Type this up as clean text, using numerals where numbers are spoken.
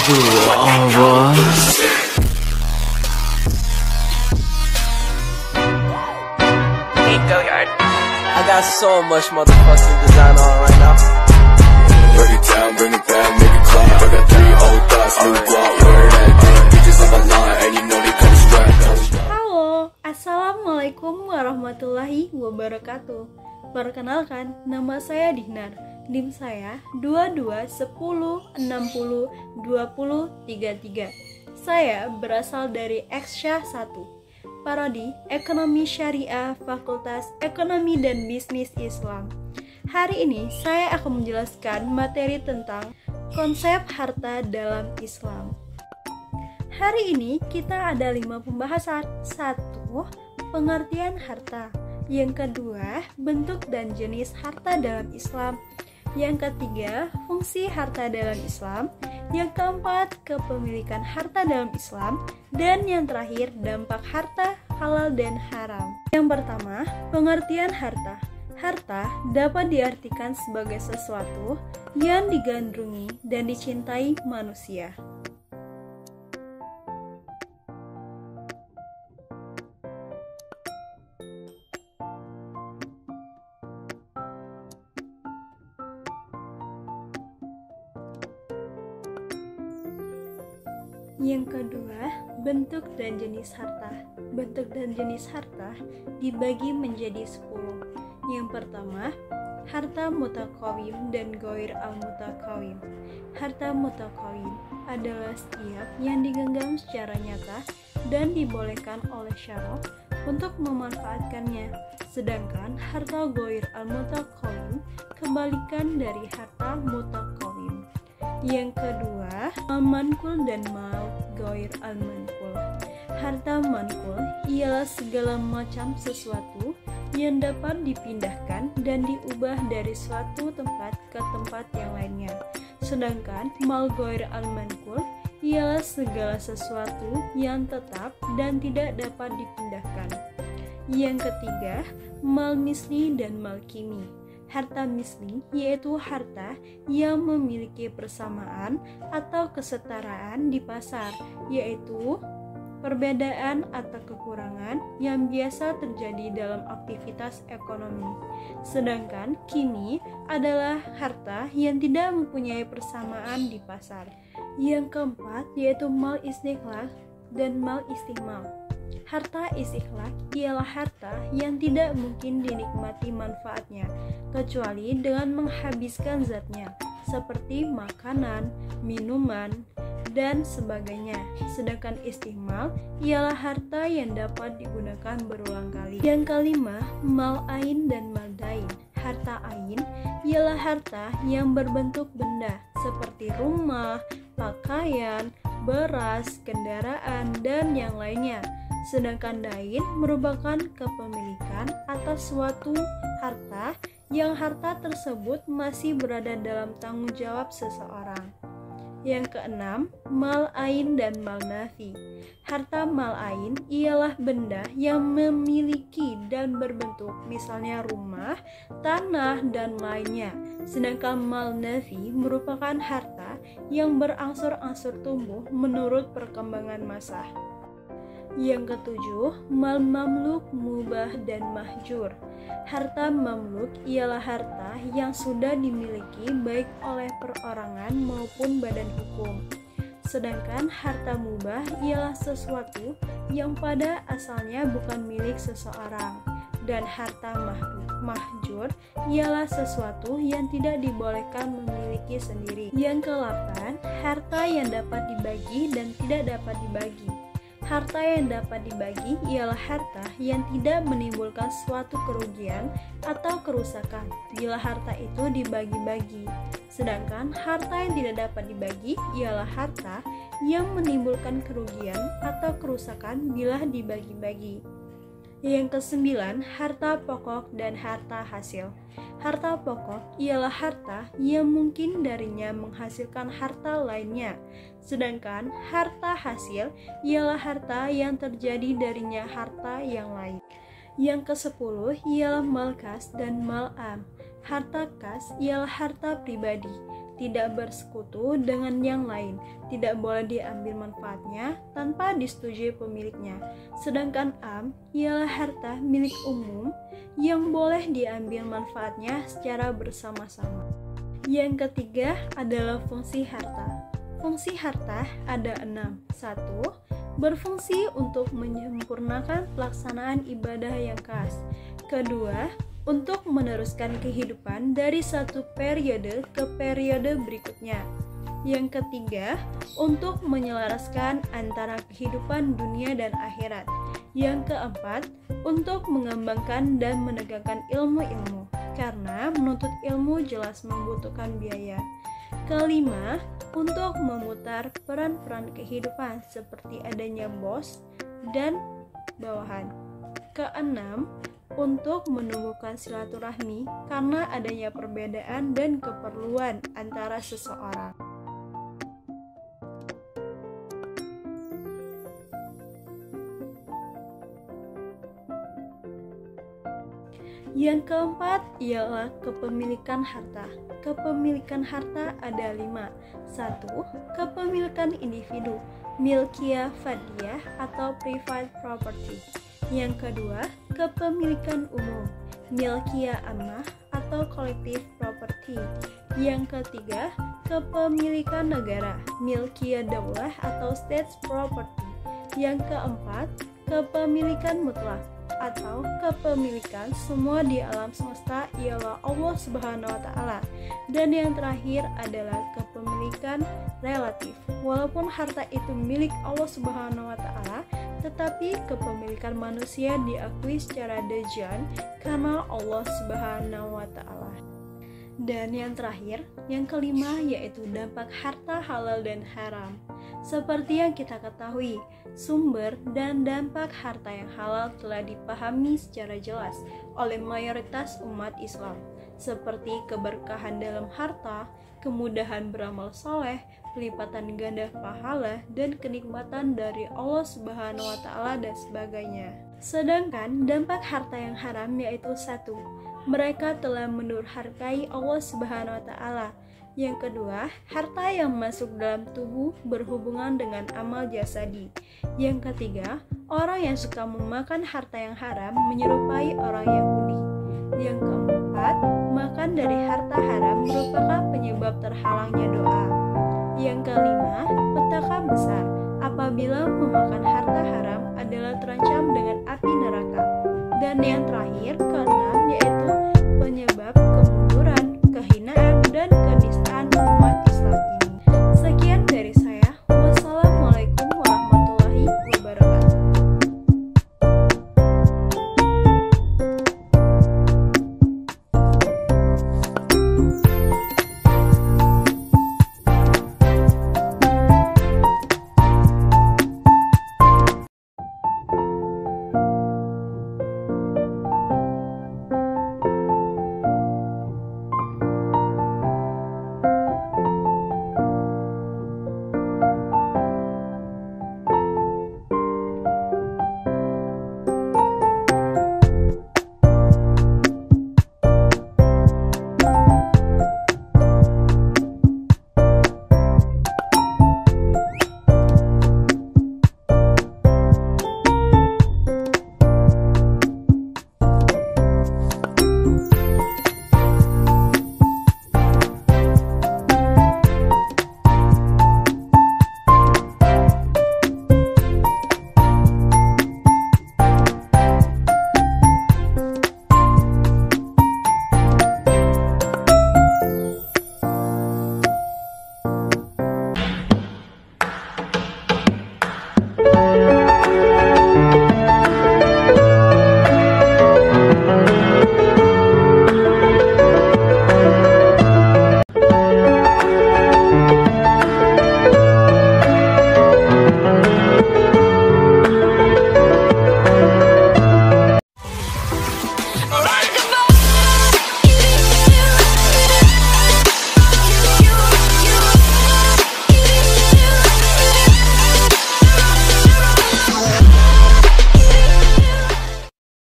Allah. I got so much motherfucking design on right now. Break it down, bring it back, make it clap. I got 3 old thoughts, new block, where that thing. Bitches on my line, and you know they come strapped. Halo, Assalamualaikum warahmatullahi wabarakatuh. Perkenalkan, nama saya Dinar. NIM saya 2210602033. Saya berasal dari Eksyah 1, Prodi Ekonomi Syariah, Fakultas Ekonomi dan Bisnis Islam. Hari ini saya akan menjelaskan materi tentang konsep harta dalam Islam. Hari ini kita ada 5 pembahasan. 1. Pengertian harta. Yang kedua, bentuk dan jenis harta dalam Islam. Yang ketiga, fungsi harta dalam Islam. Yang keempat, kepemilikan harta dalam Islam. Dan yang terakhir, dampak harta halal dan haram. Yang pertama, pengertian harta. Harta dapat diartikan sebagai sesuatu yang digandrungi dan dicintai manusia. Yang kedua, bentuk dan jenis harta. Bentuk dan jenis harta dibagi menjadi 10. Yang pertama, harta mutakawim dan ghair al-mutakawim. Harta mutakawim adalah setiap yang digenggam secara nyata dan dibolehkan oleh syara untuk memanfaatkannya. Sedangkan harta ghair al-mutakawim kebalikan dari harta mutakawim. Yang kedua, mal mankul dan mal ghair al-mankul. Harta mankul ialah segala macam sesuatu yang dapat dipindahkan dan diubah dari suatu tempat ke tempat yang lainnya. Sedangkan mal ghair al-mankul ialah segala sesuatu yang tetap dan tidak dapat dipindahkan. Yang ketiga, mal misli dan mal kimi. Harta misli yaitu harta yang memiliki persamaan atau kesetaraan di pasar, yaitu perbedaan atau kekurangan yang biasa terjadi dalam aktivitas ekonomi. Sedangkan kimi adalah harta yang tidak mempunyai persamaan di pasar. Yang keempat yaitu mal istikhlal dan mal istimal. Harta istikhlal ialah harta yang tidak mungkin dinikmati manfaatnya kecuali dengan menghabiskan zatnya, seperti makanan, minuman, dan sebagainya. Sedangkan istimal ialah harta yang dapat digunakan berulang kali. Yang kelima, mal ain dan mal dain. Harta ain ialah harta yang berbentuk benda seperti rumah, pakaian, beras, kendaraan, dan yang lainnya. Sedangkan dain merupakan kepemilikan atas suatu harta yang harta tersebut masih berada dalam tanggung jawab seseorang. Yang keenam, mal ain dan mal nafi. Harta mal ain ialah benda yang memiliki dan berbentuk, misalnya rumah, tanah, dan lainnya. Sedangkan mal nafi merupakan harta yang berangsur-angsur tumbuh menurut perkembangan masa. Yang ketujuh, mal mamluk, mubah, dan mahjur. Harta mamluk ialah harta yang sudah dimiliki baik oleh perorangan maupun badan hukum. Sedangkan harta mubah ialah sesuatu yang pada asalnya bukan milik seseorang. Dan harta mahjur ialah sesuatu yang tidak dibolehkan memiliki sendiri. Yang ke-8, harta yang dapat dibagi dan tidak dapat dibagi. Harta yang dapat dibagi ialah harta yang tidak menimbulkan suatu kerugian atau kerusakan bila harta itu dibagi-bagi. Sedangkan harta yang tidak dapat dibagi ialah harta yang menimbulkan kerugian atau kerusakan bila dibagi-bagi. Yang ke-9, harta pokok dan harta hasil. Harta pokok ialah harta yang mungkin darinya menghasilkan harta lainnya. Sedangkan harta hasil ialah harta yang terjadi darinya harta yang lain. Yang ke-10 ialah mal kas dan mal am. Harta kas ialah harta pribadi, tidak bersekutu dengan yang lain, tidak boleh diambil manfaatnya tanpa disetujui pemiliknya. Sedangkan am ialah harta milik umum yang boleh diambil manfaatnya secara bersama-sama. Yang ketiga adalah fungsi harta. Fungsi harta ada 6. 1. Berfungsi untuk menyempurnakan pelaksanaan ibadah yang khas. Kedua, untuk meneruskan kehidupan dari satu periode ke periode berikutnya. Yang ketiga, untuk menyelaraskan antara kehidupan dunia dan akhirat. Yang keempat, untuk mengembangkan dan menegakkan ilmu-ilmu, karena menuntut ilmu jelas membutuhkan biaya. Kelima, untuk memutar peran-peran kehidupan seperti adanya bos dan bawahan. Keenam, untuk menumbuhkan silaturahmi karena adanya perbedaan dan keperluan antara seseorang. Yang keempat ialah kepemilikan harta. Kepemilikan harta ada 5. 1. Kepemilikan individu, milkiyah fardiyah atau private property. Yang kedua, kepemilikan umum, milkiyah ammah atau collective property. Yang ketiga, kepemilikan negara, milkiyah daulah atau state property. Yang keempat, kepemilikan mutlak atau kepemilikan semua di alam semesta ialah Allah Subhanahu wa taala. Dan yang terakhir adalah kepemilikan relatif. Walaupun harta itu milik Allah Subhanahu wa taala, tetapi kepemilikan manusia diakui secara dejan karena Allah Subhanahu wa taala. Dan yang terakhir, yang kelima yaitu dampak harta halal dan haram. Seperti yang kita ketahui, sumber dan dampak harta yang halal telah dipahami secara jelas oleh mayoritas umat Islam, seperti keberkahan dalam harta, kemudahan beramal soleh, pelipatan ganda pahala, dan kenikmatan dari Allah Subhanahu wa taala dan sebagainya. Sedangkan dampak harta yang haram yaitu 1. Mereka telah mendurhakai Allah Subhanahu wa taala. Yang kedua, harta yang masuk dalam tubuh berhubungan dengan amal jasadi. Yang ketiga, orang yang suka memakan harta yang haram menyerupai orang Yahudi. Yang keempat, makan dari harta haram merupakan penyebab terhalangnya doa. Yang kelima, petaka besar apabila memakan harta haram adalah terancam dengan api neraka. Dan yang terakhir, keenam,